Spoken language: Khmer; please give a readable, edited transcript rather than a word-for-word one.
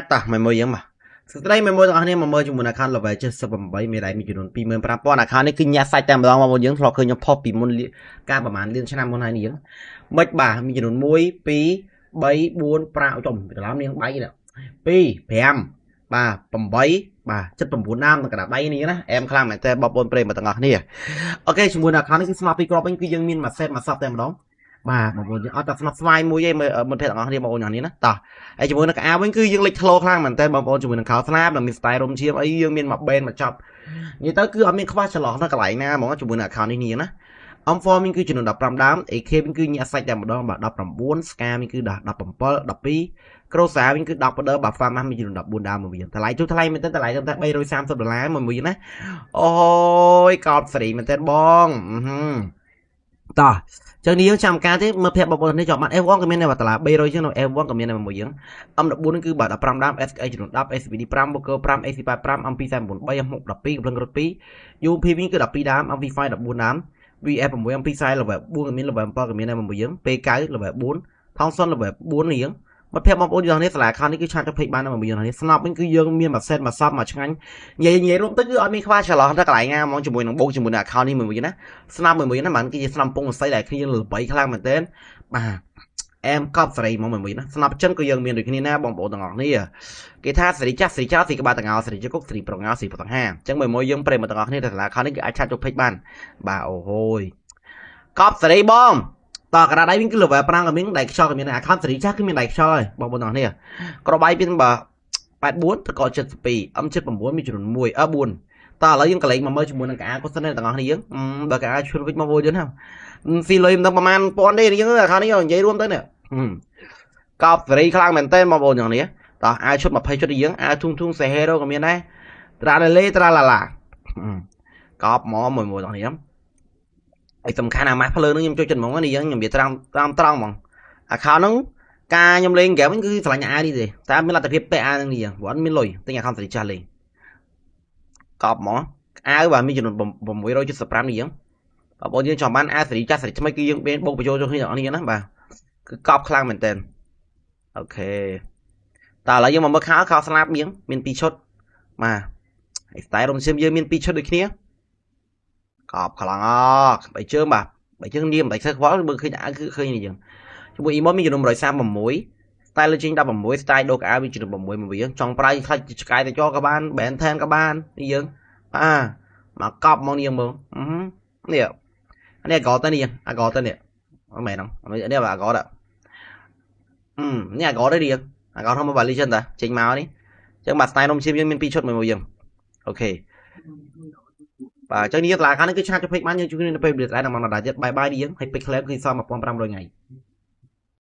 tah mày mời mà đây mày mời thằng này mà mời chúng mình account là vậy chứ sao mà mấy đại mình chuẩn bị mình prap pon account này kinh nhát sai tam đong mà một những thọ khơi nhập pop bị môn caประมาณ liên ឆ្នាំ môn hai những mấy bà mình chuẩn muối pí bay buôn prao chồng phải làm miếng bay nè pí pèm bà bầm bay bà chất bầm buôn nam cả bay nàyนะ em khang mày te bọc bôn pre mà tầng ngọc này ok chúng mình account này cái smart pi crop anh cứยังមានmà set mà sắp tem đóបាទបងប្អូនអត់តែស្នប់ស្វាយមួយទេមើលមិនទេទាំងអស់គ្នាបងប្អូនយ៉ាងនេះណាតោះហើយជាមួយនឹងកៅអៅវិញគឺយើងលេចធ្លោខ្លាំងមែនតើបងប្អូនជាមួយនឹងខោស្នាបនិងមាន style រុំឈាមអីយើងមានមួយ band មួយចប់និយាយទៅគឺអត់មានខ្វះចន្លោះនៅកន្លែងណាហ្មងជាមួយនឹង account នេះនេះណាអំហ្វវិញគឺចំនួន15ដើម AK វិញគឺញាក់សាច់តែម្ដងបាទ19 Ska វិញគឺដល់17 12 Crosa វិញគឺ10 order បាទ Farm មានចំនួន14ដើមមួយវិញតម្លៃចុះថ្លៃមែនតើតម្លៃតែ$330មួយវិញណាអូយកោតសេរីមែនតើបងតោះចឹងនេះយើងចាំការទេមើលភ័ព្វបងប្អូននេះជាប់បាន F1 ក៏មានដែរបាទតម្លៃ300ចឹងនៅ F1 ក៏មានដែរមួយយើង M14 គឺបាទ15ដើម SK ចំនួន10 SVD 5 Boker 5 AC85 M249 3 M6 12កម្លាំងរត់2 UP វិញគឺ12ដើម MV5 14ដើម VF6 M240 level 4ក៏មាន level 7ក៏មានដែរមួយយើង P9 level 4 Thompson level 4នេះយើងមកភ័ព្វបងប្អូនយើងនេះសាលាខននេះគឺឆាតទៅពេកបានដែរមួយយើងនេះស្នប់វិញគឺយើងមានមួយសេតមួយសពមួយឆ្ងាញ់និយាយរួមទៅគឺអត់មានខ្វះច្រឡំតែកន្លែងណាហ្មងជាមួយនឹងបូកជាមួយនឹង account នេះមួយណាស្នប់មួយណាបានគឺជាស្នប់ពងស័យដែលគ្នាល្បីខ្លាំងមែនទែនបាទអែមកប់សេរីហ្មងមួយណាស្នប់ចិនក៏យើងមានដូចគ្នាណាបងប្អូនទាំងអស់គ្នាគេថាសេរីចាស់សេរីចោលសេរីក្បាលតងោសេរីជគុកសេរីប្រងោសេរីប្រតង្ហាអញ្ចឹងមួយយើងប្រិមទាំងអស់គ្នាតែសាលាខននេះគឺអាចឆាតទៅពេកបានបាទអូហូយកប់សេរីបងតកណ្ដាលដៃវិញគឺ level 5ក៏មានដៃខ្យល់ក៏មាន account សេរីចាស់គឺមានដៃខ្យល់ហើយបងប្អូនទាំងនេះក្របដៃមាន84តក72 M79 មានចំនួន1 4តឥឡូវយើងកលេងមកមើលជាមួយនឹងកាក៏សិនដែរទាំងអស់គ្នាយើងបើកាឈួនវិញមកវិញយើងណាស៊ីលុយមិនដឹងប្រហែលពាន់ទេយើង account នេះនិយាយរួមទៅនេះកោបសេរីខ្លាំងមែនតើបងប្អូនទាំងនេះតអាវឈុត20ឈុតយើងអាវធុងសេហេរ៉ូក៏មានដែរត្រាលេត្រាឡាឡាកោបមកមួយទាំងនេះឯសំខាន់អាម៉ាស់ភ្លើងនឹងខ្ញុំចូលចិត្តហ្មងនេះយើងខ្ញុំនិយាយត្រង់ហ្មងអាខោហ្នឹងការខ្ញុំលេងហ្គេមហ្នឹងគឺស្រឡាញ់អានេះទេតែមានលទ្ធភាពពាក់អាហ្នឹងនេះយើងព្រោះអត់មានលុយទិញអាខោសេរីចាស់លេងកប់ហ្មងអាវបាទមានចំនួន675នេះយើងបងប្អូនយើងចង់បានអាវសេរីចាស់សេរីថ្មីគឺយើងមានបូកបញ្ចូលចូលគ្នាទាំងអស់គ្នាណាបាទគឺកប់ខ្លាំងមែនតើអូខេតើឥឡូវយើងមកមើលខោស្លាប់យើងមាន2ឈុតបាទហើយ style រំសៀមយើងមាន2ឈុតដូចគ្នាកប់ខ្លាំងអបើជើងបាទបើជើងនាមតែខ្សែខ្វល់មើលឃើញអាគឺឃើញនេះយើងជាមួយ emote មានចំនួន136 style លេខ16 style ដូកអាវមានចំនួន6មួយវាចង់ប្រៃខ្លាច់ឆ្កែទៅចោក៏បាន band tan ក៏បាននេះយើងមកកប់មកនេះយើងមើលនេះអាកោតនេះអាកោតនេះអត់មែនហ្នឹងនេះអាកោតនេះអាកោតទេយើងអាកោតធម្មតាលីចឹងតាចេញមកនេះអញ្ចឹងបាទ style នំឈាមយើងមាន2ឈុតមួយយើងអូខេបាទអញ្ចឹងនេះតាខាងនេះគឺឆាតទៅពេកបានយើងជួយគ្នានៅពេលដែលតែដល់មកដល់ទៀតបាយបាយនេះយើងហើយពេក claim គឺសល់1500ថ្ងៃ